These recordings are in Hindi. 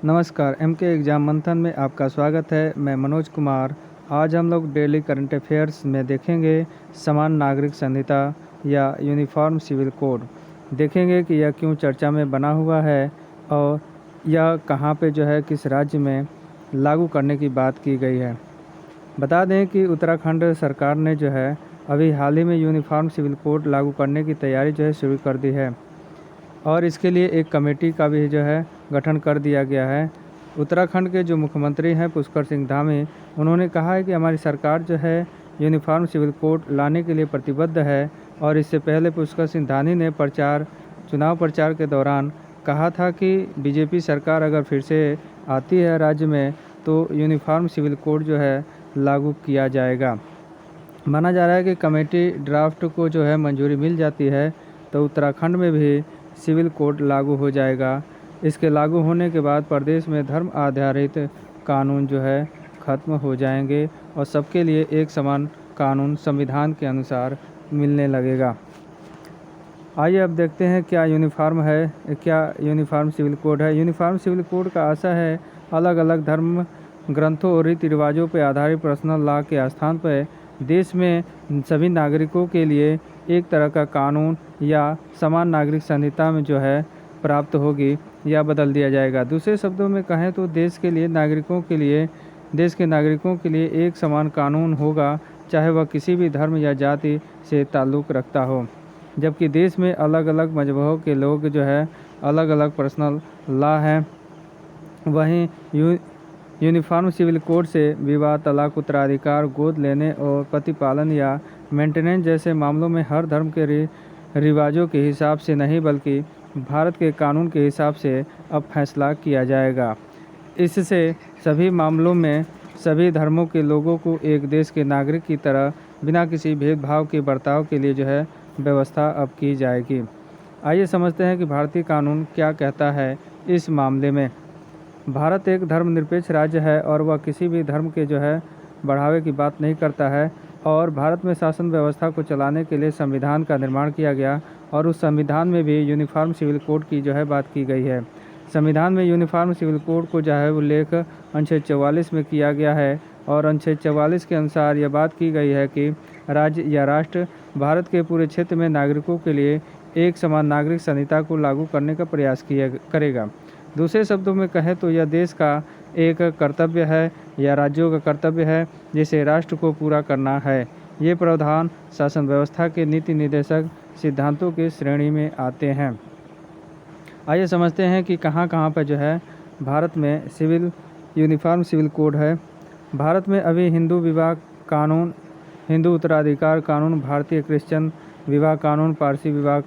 नमस्कार, एमके एग्ज़ाम मंथन में आपका स्वागत है। मैं मनोज कुमार। आज हम लोग डेली करंट अफेयर्स में देखेंगे समान नागरिक संहिता या यूनिफॉर्म सिविल कोड। देखेंगे कि यह क्यों चर्चा में बना हुआ है और यह कहाँ पे जो है किस राज्य में लागू करने की बात की गई है। बता दें कि उत्तराखंड सरकार ने जो है अभी हाल ही में यूनिफॉर्म सिविल कोड लागू करने की तैयारी जो है शुरू कर दी है और इसके लिए एक कमेटी का भी जो है गठन कर दिया गया है। उत्तराखंड के जो मुख्यमंत्री हैं पुष्कर सिंह धामी, उन्होंने कहा है कि हमारी सरकार जो है यूनिफॉर्म सिविल कोड लाने के लिए प्रतिबद्ध है। और इससे पहले पुष्कर सिंह धामी ने चुनाव प्रचार के दौरान कहा था कि बीजेपी सरकार अगर फिर से आती है राज्य में तो यूनिफॉर्म सिविल कोड जो है लागू किया जाएगा। माना जा रहा है कि कमेटी ड्राफ्ट को जो है मंजूरी मिल जाती है तो उत्तराखंड में भी सिविल कोड लागू हो जाएगा। इसके लागू होने के बाद प्रदेश में धर्म आधारित कानून जो है ख़त्म हो जाएंगे और सबके लिए एक समान कानून संविधान के अनुसार मिलने लगेगा। आइए अब देखते हैं क्या यूनिफॉर्म सिविल कोड है। यूनिफॉर्म सिविल कोड का आशय है अलग अलग धर्म ग्रंथों और रीति रिवाजों पर आधारित पर्सनल लॉ के स्थान पर देश में सभी नागरिकों के लिए एक तरह का कानून या समान नागरिक संहिता में जो है प्राप्त होगी या बदल दिया जाएगा। दूसरे शब्दों में कहें तो देश के नागरिकों के लिए एक समान कानून होगा, चाहे वह किसी भी धर्म या जाति से ताल्लुक़ रखता हो। जबकि देश में अलग अलग मजहबों के लोग जो है अलग अलग पर्सनल लॉ हैं। वहीं यूनिफॉर्म सिविल कोड से विवाह, तलाक, उत्तराधिकार, गोद लेने और प्रतिपालन या मेंटेनेंस जैसे मामलों में हर धर्म के रिवाजों के हिसाब से नहीं बल्कि भारत के कानून के हिसाब से अब फैसला किया जाएगा। इससे सभी मामलों में सभी धर्मों के लोगों को एक देश के नागरिक की तरह बिना किसी भेदभाव के बर्ताव के लिए जो है व्यवस्था अब की जाएगी। आइए समझते हैं कि भारतीय कानून क्या कहता है इस मामले में। भारत एक धर्मनिरपेक्ष राज्य है और वह किसी भी धर्म के जो है बढ़ावे की बात नहीं करता है। और भारत में शासन व्यवस्था को चलाने के लिए संविधान का निर्माण किया गया और उस संविधान में भी यूनिफॉर्म सिविल कोड की जो है बात की गई है। संविधान में यूनिफॉर्म सिविल कोड को जो है उल्लेख अनुच्छेद 44 में किया गया है और अनुच्छेद 44 के अनुसार यह बात की गई है कि राज्य या राष्ट्र भारत के पूरे क्षेत्र में नागरिकों के लिए एक समान नागरिक संहिता को लागू करने का प्रयास करेगा। दूसरे शब्दों में कहें तो यह देश का एक कर्तव्य है या राज्यों का कर्तव्य है जिसे राष्ट्र को पूरा करना है। ये प्रावधान शासन व्यवस्था के नीति निर्देशक सिद्धांतों की श्रेणी में आते हैं। आइए समझते हैं कि कहाँ कहाँ पर जो है भारत में यूनिफॉर्म सिविल कोड है। भारत में अभी हिंदू विवाह कानून, हिंदू उत्तराधिकार कानून, भारतीय क्रिश्चियन विवाह कानून, पारसी विवाह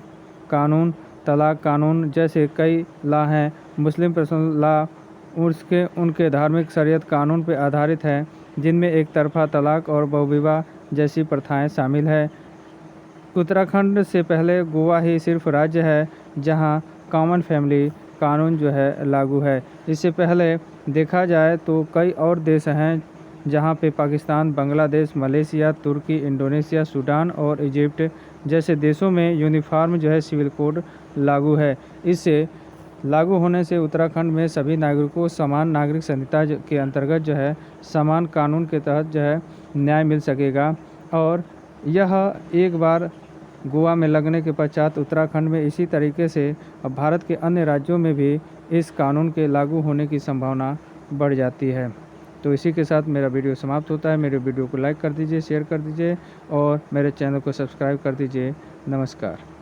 कानून, तलाक कानून जैसे कई लॉ हैं। मुस्लिम पर्सनल लॉ उनके धार्मिक शरीयत कानून पर आधारित है जिनमें एक तरफा तलाक और बहुविवाह जैसी प्रथाएं शामिल है। उत्तराखंड से पहले गोवा ही सिर्फ राज्य है जहां कॉमन फैमिली कानून जो है लागू है। इससे पहले देखा जाए तो कई और देश हैं जहां पे पाकिस्तान, बांग्लादेश, मलेशिया, तुर्की, इंडोनेशिया, सूडान और इजिप्ट जैसे देशों में यूनिफॉर्म जो है सिविल कोड लागू है। इससे लागू होने से उत्तराखंड में सभी नागरिकों को समान नागरिक संहिता के अंतर्गत जो है समान कानून के तहत जो है न्याय मिल सकेगा। और यह एक बार गोवा में लगने के पश्चात उत्तराखंड में इसी तरीके से अब भारत के अन्य राज्यों में भी इस कानून के लागू होने की संभावना बढ़ जाती है। तो इसी के साथ मेरा वीडियो समाप्त होता है। मेरे वीडियो को लाइक कर दीजिए, शेयर कर दीजिए और मेरे चैनल को सब्सक्राइब कर दीजिए। नमस्कार।